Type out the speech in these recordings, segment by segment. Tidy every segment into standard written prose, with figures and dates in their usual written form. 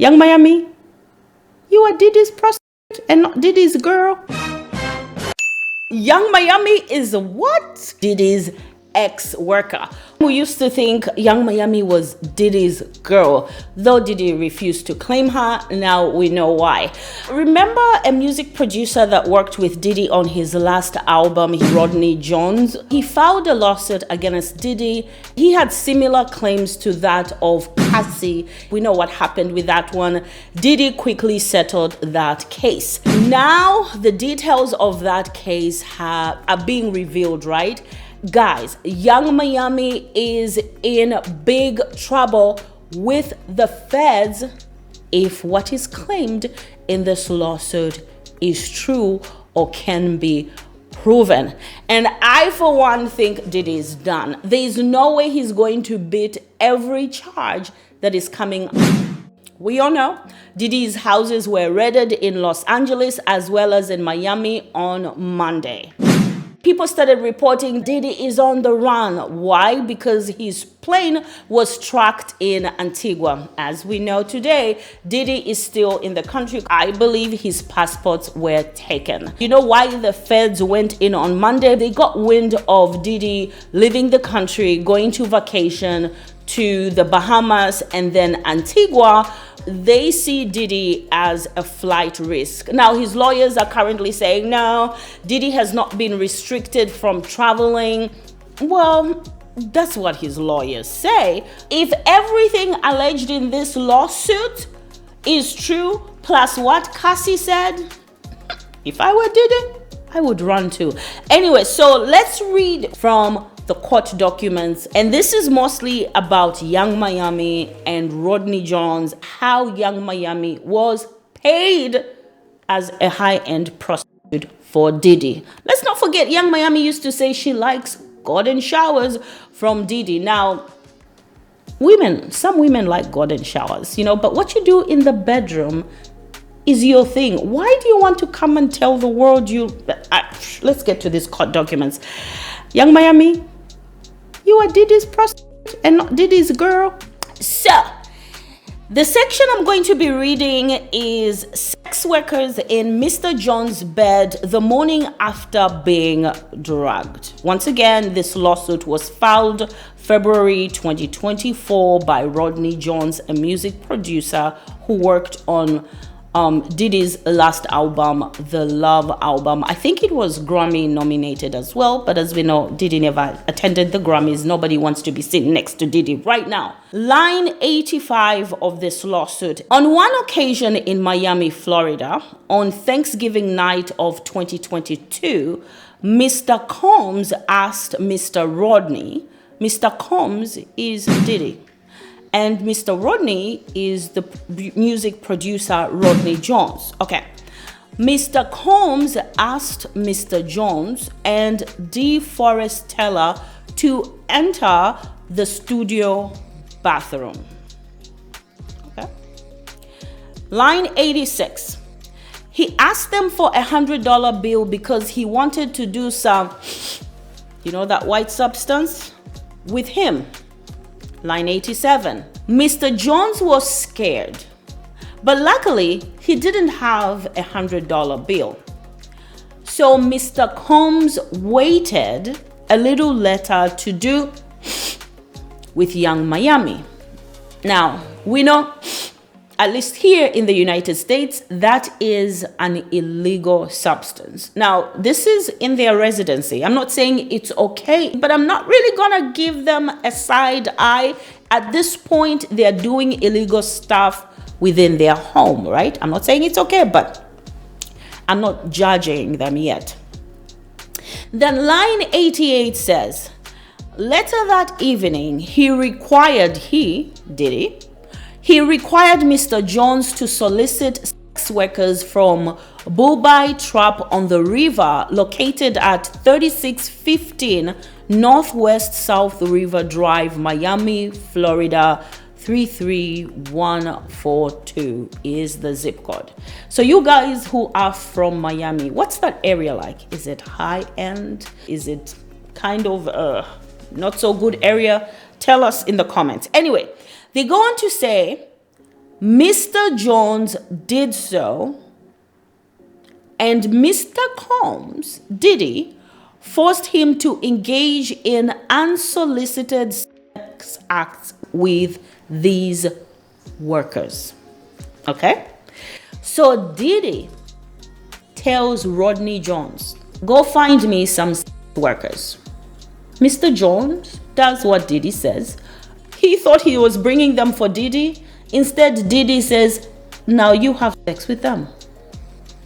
Young Miami, you are Diddy's prostitute and not Diddy's girl. Young Miami is what? Diddy's ex-worker. We used to think Young Miami was Diddy's girl, though Diddy refused to claim her. Now we know why. Remember a music producer that worked with Diddy on his last album, Rodney Jones? He filed a lawsuit against Diddy. He had similar claims to that of Cassie. We know what happened with that one. Diddy quickly settled that case. Now the details of that case are being revealed, right? Guys, Young Miami is in big trouble with the feds if what is claimed in this lawsuit is true or can be proven. And I, for one, think Diddy is done. There is no way he's going to beat every charge that is coming. We all know Diddy's houses were raided in Los Angeles as well as in Miami on Monday. People started reporting Diddy is on the run. Why? Because his plane was tracked in Antigua. As we know today, Diddy is still in the country. I believe his passports were taken. You know why the feds went in on Monday? They got wind of Diddy leaving the country, going to vacation to the Bahamas and then Antigua. They see Diddy as a flight risk. Now, his lawyers are currently saying, no, Diddy has not been restricted from traveling. Well, that's what his lawyers say. If everything alleged in this lawsuit is true, plus what Cassie said, if I were Diddy, I would run too. Anyway, so let's read from the court documents, and this is mostly about Young Miami and Rodney Jones, how Young Miami was paid as a high-end prostitute for Diddy. Let's not forget, Young Miami used to say she likes golden showers from Diddy. Now, some women like golden showers, but what you do in the bedroom is your thing. Why do you want to come and tell the world let's get to these court documents. Young Miami, you are Diddy's prostitute and not Diddy's girl. So, the section I'm going to be reading is sex workers in Mr. Jones' bed the morning after being drugged. Once again, this lawsuit was filed February 2024 by Rodney Jones, a music producer who worked on Diddy's last album, the Love album. I think it was Grammy nominated as well, but as we know, Diddy never attended the Grammys. Nobody wants to be sitting next to Diddy right now. Line 85 of this lawsuit. On one occasion in Miami, Florida, on Thanksgiving night of 2022, Mr. Combs asked Mr. Rodney. Mr. Combs is Diddy. And Mr. Rodney is the music producer, Rodney Jones. Okay. Mr. Combs asked Mr. Jones and DeForest Teller to enter the studio bathroom. Okay. Line 86. He asked them for $100 bill because he wanted to do some, that white substance with him. Line 87. Mr. Jones was scared, but luckily he didn't have $100 bill. So Mr. Combs waited a little later to do with Young Miami. Now, we know, at least here in the United States, that is an illegal substance. Now, this is in their residency. I'm not saying it's okay, but I'm not really gonna give them a side eye. At this point, they're doing illegal stuff within their home, right? I'm not saying it's okay, but I'm not judging them yet. Then line 88 says, later that evening, Diddy, he required Mr. Jones to solicit sex workers from Bulbai Trap on the River, located at 3615 Northwest South River Drive, Miami, Florida, 33142 is the zip code. So you guys who are from Miami, what's that area like? Is it high end? Is it kind of not so good area? Tell us in the comments. Anyway, they go on to say Mr. Jones did so, and Mr. Combs, Diddy, forced him to engage in unsolicited sex acts with these workers. Okay? So Diddy tells Rodney Jones, go find me some sex workers. Mr. Jones does what Diddy says. He thought he was bringing them for Diddy. Instead, Diddy says, now you have sex with them.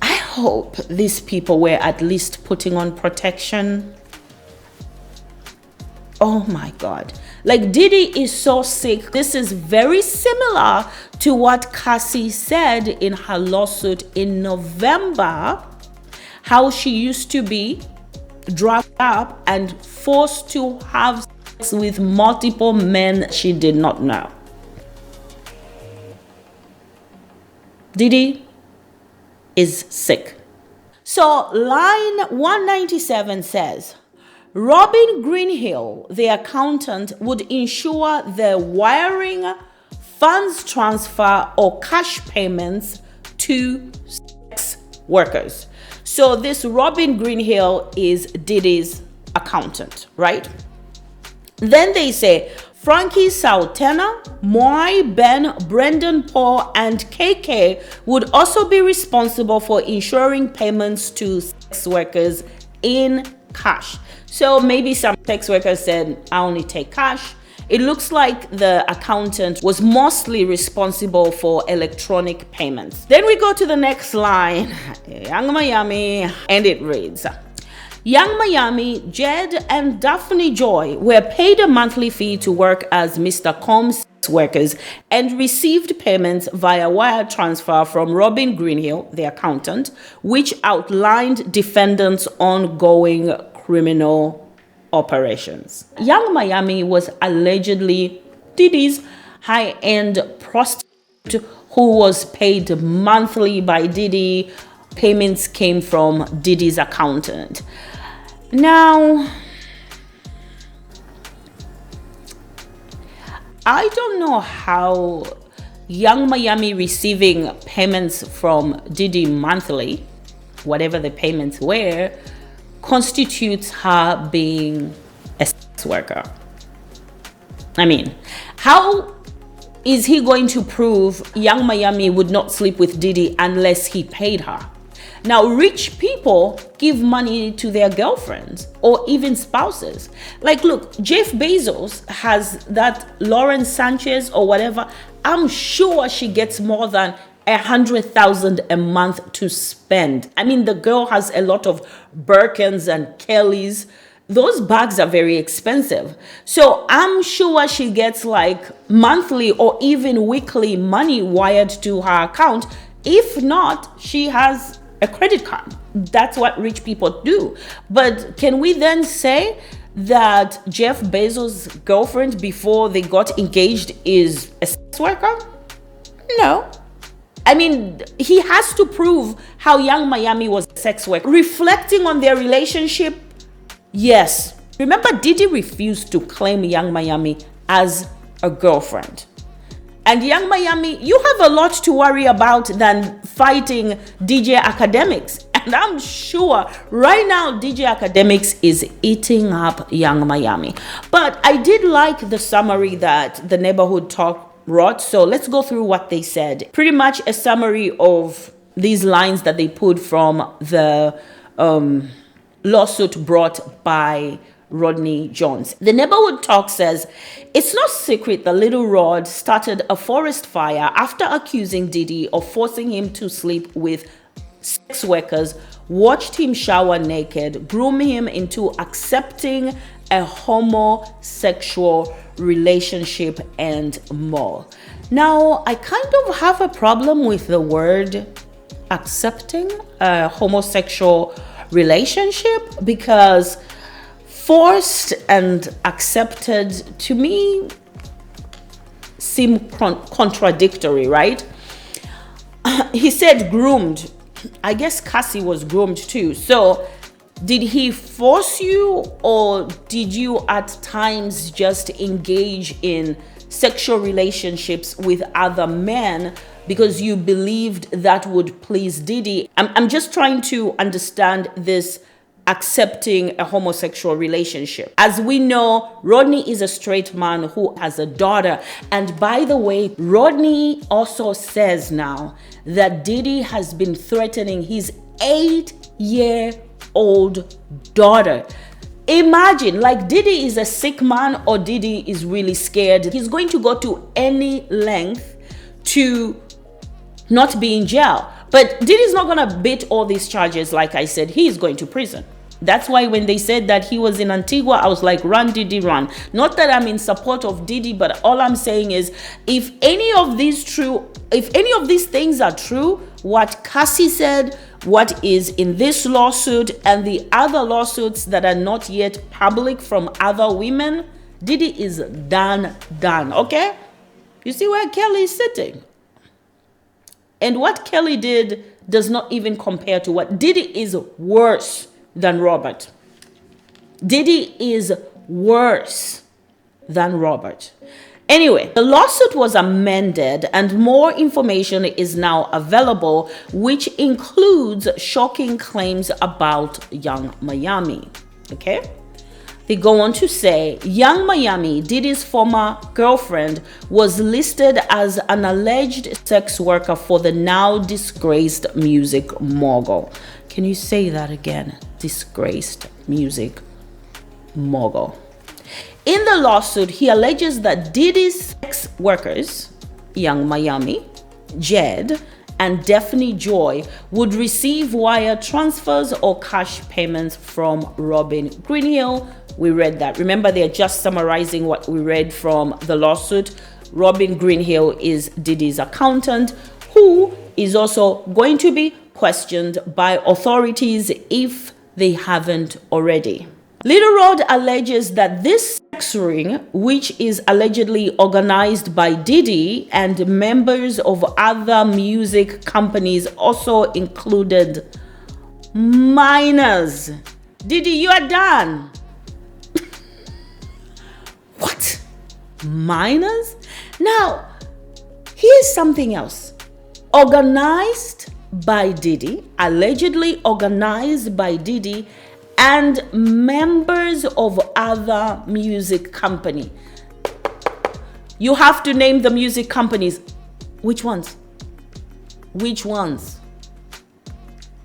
I hope these people were at least putting on protection. Oh my God. Like, Diddy is so sick. This is very similar to what Cassie said in her lawsuit in November, how she used to be dragged up and forced to have sex with multiple men she did not know. Diddy is sick. So line 197 says, Robin Greenhill, the accountant, would ensure the wiring, funds transfer, or cash payments to sex workers. So this Robin Greenhill is Diddy's accountant, right? Then they say, Frankie Sautena, Moy, Ben, Brendan Paul, and KK would also be responsible for ensuring payments to sex workers in cash. So maybe some sex workers said, I only take cash. It looks like the accountant was mostly responsible for electronic payments. Then we go to the next line, Young Miami, and it reads, Young Miami, Jed, and Daphne Joy were paid a monthly fee to work as Mr. Combs' workers and received payments via wire transfer from Robin Greenhill, the accountant, which outlined defendants' ongoing criminal operations. Young Miami was allegedly Diddy's high-end prostitute who was paid monthly by Diddy. Payments came from Diddy's accountant. Now, I don't know how Young Miami receiving payments from Diddy monthly, whatever the payments were, constitutes her being a sex worker. I mean, how is he going to prove Young Miami would not sleep with Diddy unless he paid her? Now, rich people give money to their girlfriends or even spouses. Like, look, Jeff Bezos has that Lauren Sanchez or whatever. I'm sure she gets more than $100,000 a month to spend. I mean, the girl has a lot of Birkins and Kellys. Those bags are very expensive. So I'm sure she gets like monthly or even weekly money wired to her account. If not, she has a credit card. That's what rich people do. But can we then say that Jeff Bezos' girlfriend before they got engaged is a sex worker? No. I mean, he has to prove how Young Miami was a sex worker. Reflecting on their relationship, yes. Remember, Diddy refused to claim Young Miami as a girlfriend. And Young Miami, you have a lot to worry about than fighting DJ Academics. And I'm sure right now DJ Academics is eating up Young Miami. But I did like the summary that the Neighborhood Talk wrote. So let's go through what they said. Pretty much a summary of these lines that they put from the lawsuit brought by Rodney Jones. The Neighborhood Talk says, it's no secret that Little Rod started a forest fire after accusing Diddy of forcing him to sleep with sex workers, watched him shower naked, groom him into accepting a homosexual relationship, and more. Now, I kind of have a problem with the word accepting a homosexual relationship because forced and accepted to me seem contradictory, right? He said groomed. I guess Cassie was groomed too. So did he force you, or did you at times just engage in sexual relationships with other men because you believed that would please Diddy. I'm just trying to understand this accepting a homosexual relationship. As we know, Rodney is a straight man who has a daughter. And by the way, Rodney also says now that Diddy has been threatening his 8-year-old daughter. Imagine, like, Diddy is a sick man or Diddy is really scared. He's going to go to any length to not be in jail. But Diddy's not going to beat all these charges. Like I said, he is going to prison. That's why when they said that he was in Antigua, I was like, run, Diddy, run. Not that I'm in support of Diddy, but all I'm saying is, if any of these things are true, what Cassie said, what is in this lawsuit, and the other lawsuits that are not yet public from other women, Diddy is done, okay? You see where Kelly is sitting? And what Kelly did does not even compare to what Diddy is worse than Robert. Diddy is worse than Robert. Anyway, the lawsuit was amended and more information is now available, which includes shocking claims about Young Miami. Okay? They go on to say, Young Miami, Diddy's former girlfriend, was listed as an alleged sex worker for the now disgraced music mogul. Can you say that again? Disgraced music mogul. In the lawsuit, he alleges that Diddy's sex workers, Young Miami, Jed, and Daphne Joy, would receive wire transfers or cash payments from Robin Greenhill. We read that. Remember, they're just summarizing what we read from the lawsuit. Robin Greenhill is Diddy's accountant, who is also going to be questioned by authorities if they haven't already. Little Rod alleges that this sex ring, which is allegedly organized by Diddy and members of other music companies, also included minors. Diddy, you are done. What? Minors? Now, here's something else. Organized by Diddy, allegedly organized by Diddy, and members of other music company. You have to name the music companies. Which ones? Which ones?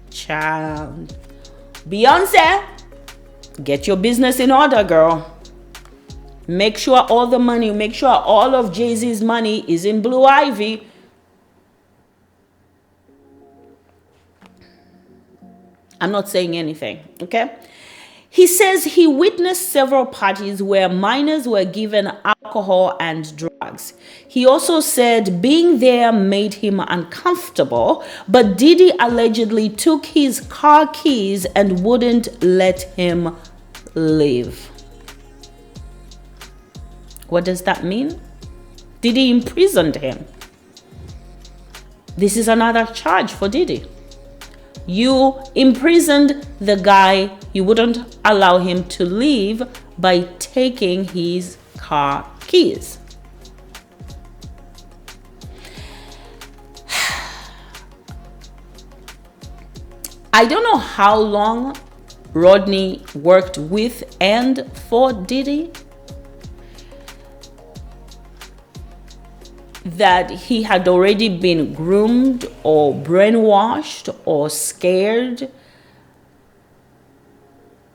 Child. Beyonce, get your business in order, girl. Make sure all the money, make sure all of Jay-Z's money is in Blue Ivy. I'm not saying anything, okay? He says he witnessed several parties where minors were given alcohol and drugs. He also said being there made him uncomfortable, but Diddy allegedly took his car keys and wouldn't let him leave. What does that mean? Diddy imprisoned him. This is another charge for Diddy. You imprisoned the guy, you wouldn't allow him to leave by taking his car keys. I don't know how long Rodney worked with and for Diddy, that he had already been groomed or brainwashed or scared.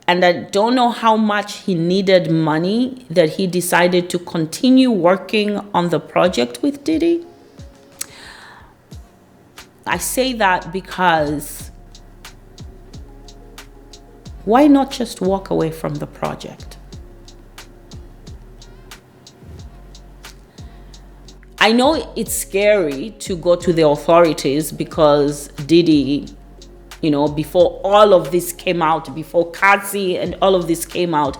And I don't know how much he needed money that he decided to continue working on the project with Diddy. I say that because why not just walk away from the project? I know it's scary to go to the authorities because Diddy, you know, before all of this came out, before Cassie and all of this came out,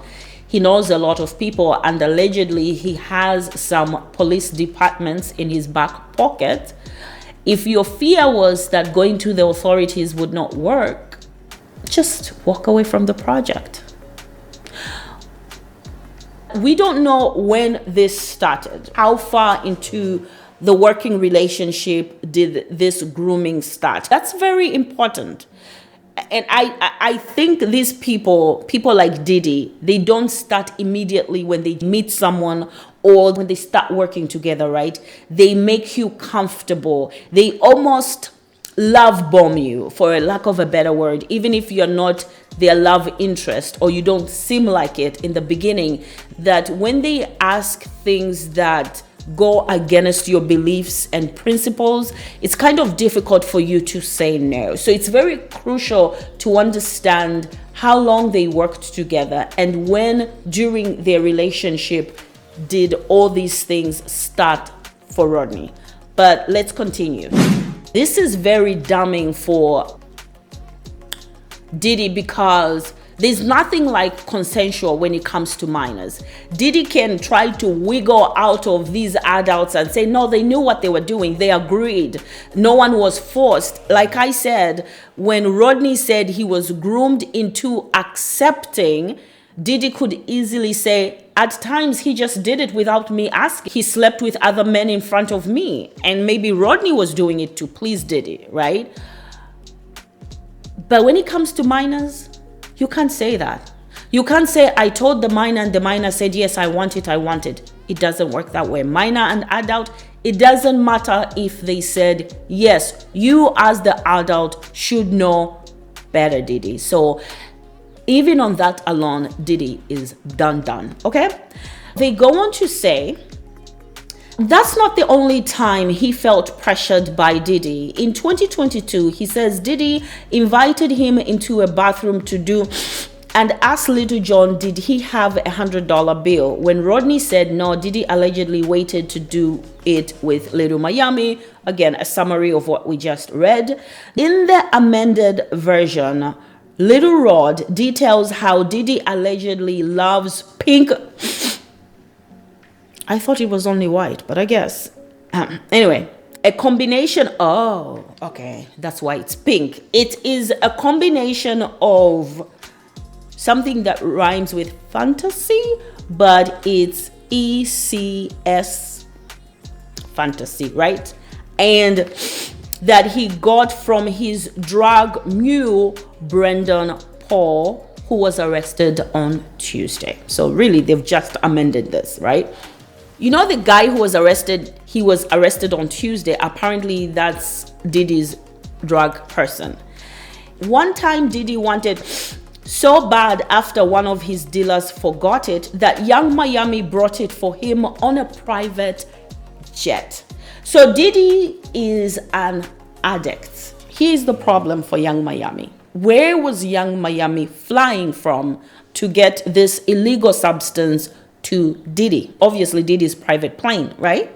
he knows a lot of people and allegedly he has some police departments in his back pocket. If your fear was that going to the authorities would not work, just walk away from the project. We don't know when this started. How far into the working relationship did this grooming start? That's very important. And I think these people like Diddy, they don't start immediately when they meet someone or when they start working together, right? They make you comfortable. They almost love bomb you, for a lack of a better word, even if you're not their love interest or you don't seem like it in the beginning, that when they ask things that go against your beliefs and principles, it's kind of difficult for you to say no. So it's very crucial to understand how long they worked together and when during their relationship did all these things start for Rodney. But let's continue. This is very damning for Diddy because there's nothing like consensual when it comes to minors. Diddy can try to wiggle out of these adults and say, no, they knew what they were doing. They agreed. No one was forced. Like I said, when Rodney said he was groomed into accepting, Diddy could easily say, at times he just did it without me asking. He slept with other men in front of me. And maybe Rodney was doing it to please Diddy, right? But when it comes to minors, you can't say that. You can't say, I told the minor and the minor said, yes, I want it, I want it. It doesn't work that way. Minor and adult, it doesn't matter if they said, yes, you as the adult should know better, Diddy. So even on that alone, Diddy is done, okay? They go on to say, that's not the only time he felt pressured by Diddy. In 2022, he says Diddy invited him into a bathroom to do and asked Little John, did he have $100 bill? When Rodney said no, Diddy allegedly waited to do it with Little Miami. Again, a summary of what we just read. In the amended version, Little Rod details how Diddy allegedly loves pink. I thought it was only white, but I guess. Anyway, a combination. Oh, okay. That's why it's pink. It is a combination of something that rhymes with fantasy, but it's ECS fantasy, right? And that he got from his drug mule, Brendan Paul, who was arrested on Tuesday. So really, they've just amended this, right? You know, the guy who was arrested, he was arrested on Tuesday. Apparently, that's Diddy's drug person. One time, Diddy wanted so bad after one of his dealers forgot it that Young Miami brought it for him on a private jet. So Diddy is an addict. Here's the problem for Young Miami. Where was Young Miami flying from to get this illegal substance to Diddy? Obviously, Diddy's private plane, right?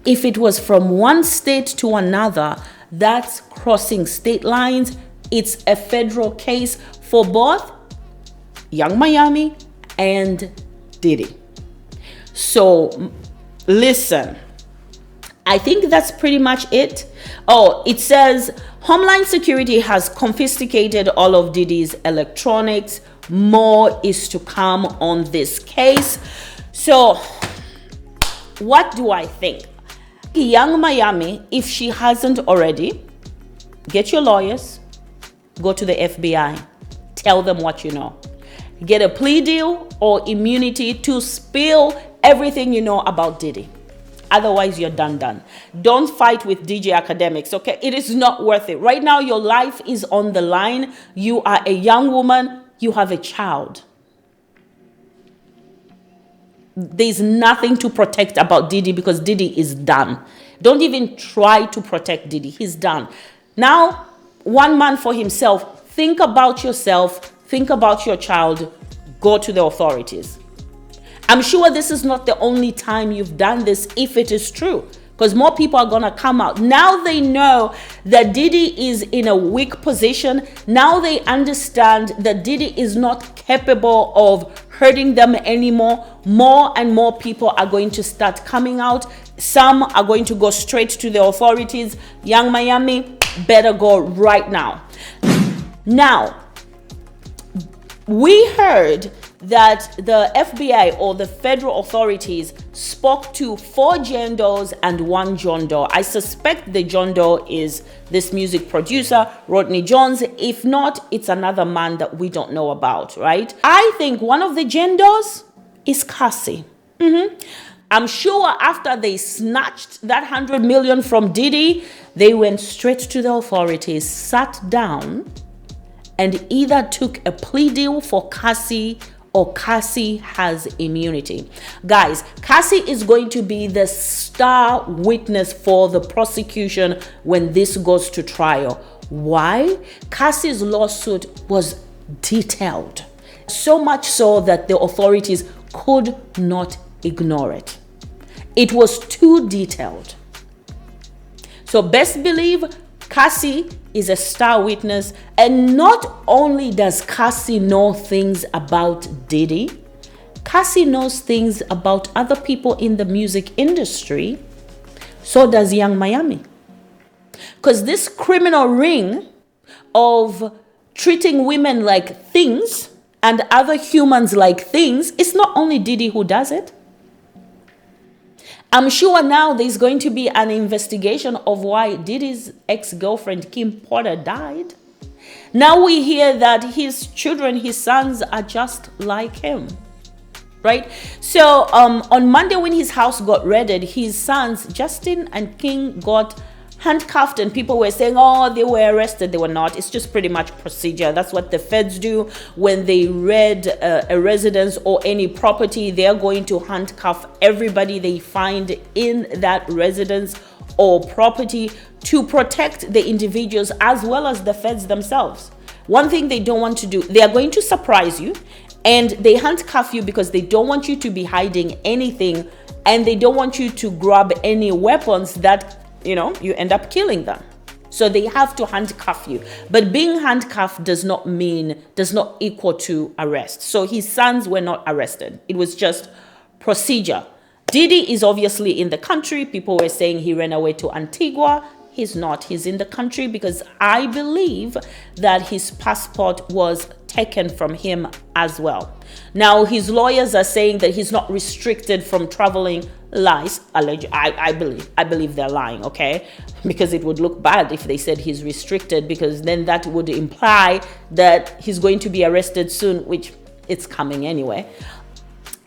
If it was from one state to another, that's crossing state lines. It's a federal case for both Young Miami and Diddy. So listen, I think that's pretty much it. Oh, it says Homeland Security has confiscated all of Diddy's electronics. More is to come on this case. So what do I think? Young Miami, if she hasn't already, get your lawyers, go to the FBI, tell them what you know. Get a plea deal or immunity to spill everything you know about Diddy. Otherwise, you're done. Don't fight with DJ Academics, okay? It is not worth it. Right now, your life is on the line. You are a young woman. You have a child. There's nothing to protect about Diddy because Diddy is done. Don't even try to protect Diddy. He's done. Now, one man for himself. Think about yourself. Think about your child. Go to the authorities. I'm sure this is not the only time you've done this, if it is true, because more people are going to come out. Now they know that Diddy is in a weak position. Now they understand that Diddy is not capable of hurting them anymore. More and more people are going to start coming out. Some are going to go straight to the authorities. Young Miami, better go right now. Now, we heard that the FBI or the federal authorities spoke to 4 Jane Does and 1 John Doe. I suspect the John Doe is this music producer, Rodney Jones. If not, it's another man that we don't know about, right? I think one of the Jane Does is Cassie. I'm sure after they snatched that 100 million from Diddy, they went straight to the authorities, sat down, and either took a plea deal for Cassie or Cassie has immunity. Guys, Cassie is going to be the star witness for the prosecution when this goes to trial. Why? Cassie's lawsuit was detailed, so much so that the authorities could not ignore it. It was too detailed. So best believe Cassie is a star witness, and not only does Cassie know things about Diddy, Cassie knows things about other people in the music industry. So does Young Miami. Because this criminal ring of treating women like things and other humans like things, it's not only Diddy who does it. I'm sure now there's going to be an investigation of why Diddy's ex-girlfriend Kim Porter died. Now we hear that his children, his sons, are just like him, right? So on Monday when his house got raided, his sons, Justin and King, got handcuffed, and people were saying, oh, they were arrested. They were not. It's just pretty much procedure. That's what the feds do when they raid a residence or any property. They're going to handcuff everybody they find in that residence or property to protect the individuals as well as the feds themselves. One thing they don't want to do, they are going to surprise you, and they handcuff you because they don't want you to be hiding anything, and they don't want you to grab any weapons that you end up killing them. So they have to handcuff you. But being handcuffed does not equal to arrest. So his sons were not arrested. It was just procedure. Diddy is obviously in the country. People were saying he ran away to Antigua. He's not. He's in the country because I believe that his passport was taken from him as well. Now, his lawyers are saying that he's not restricted from traveling. Lies. I believe they're lying, okay? Because it would look bad if they said he's restricted, because then that would imply that he's going to be arrested soon, which it's coming anyway.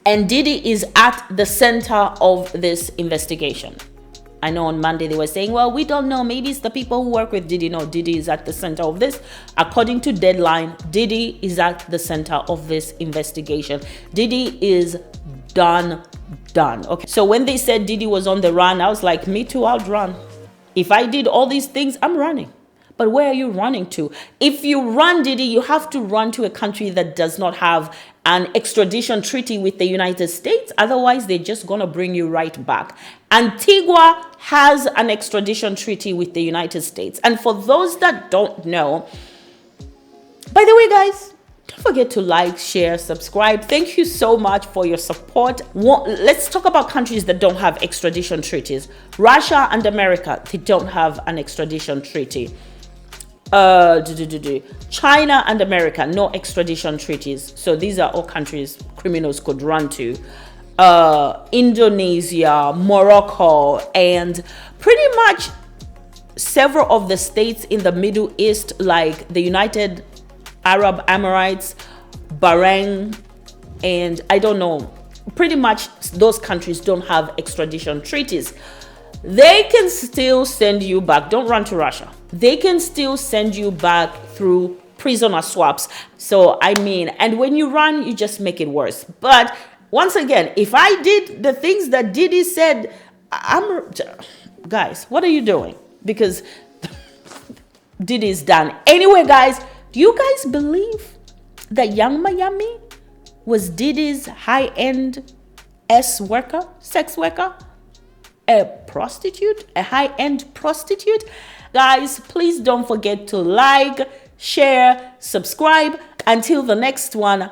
And Diddy is at the center of this investigation. I know on Monday they were saying, well, we don't know. Maybe it's the people who work with Diddy. No, Diddy is at the center of this. According to Deadline, Diddy is at the center of this investigation. Diddy is done. Okay. So when they said Diddy was on the run, I was like, me too, I'd run. If I did all these things, I'm running. But where are you running to? If you run, Diddy, you have to run to a country that does not have an extradition treaty with the United States. Otherwise, they're just going to bring you right back. Antigua has an extradition treaty with the United States. And for those that don't know, by the way, guys, don't forget to like, share, subscribe. Thank you so much for your support. Let's talk about countries that don't have extradition treaties. Russia and America, they don't have an extradition treaty. China and America, no extradition treaties. So these are all countries criminals could run to. Indonesia, Morocco, and pretty much several of the states in the Middle East, like the United Arab Emirates, Bahrain, and I don't know, pretty much those countries don't have extradition treaties. They can still send you back. Don't run to Russia. They can still send you back through prisoner swaps. So, I mean, and when you run, you just make it worse. But once again, if I did the things that Diddy said, guys, what are you doing? Because Diddy's done. Anyway, guys, do you guys believe that Young Miami was Diddy's high-end sex worker? A prostitute, a high-end prostitute? Guys, please don't forget to like, share, subscribe. Until the next one,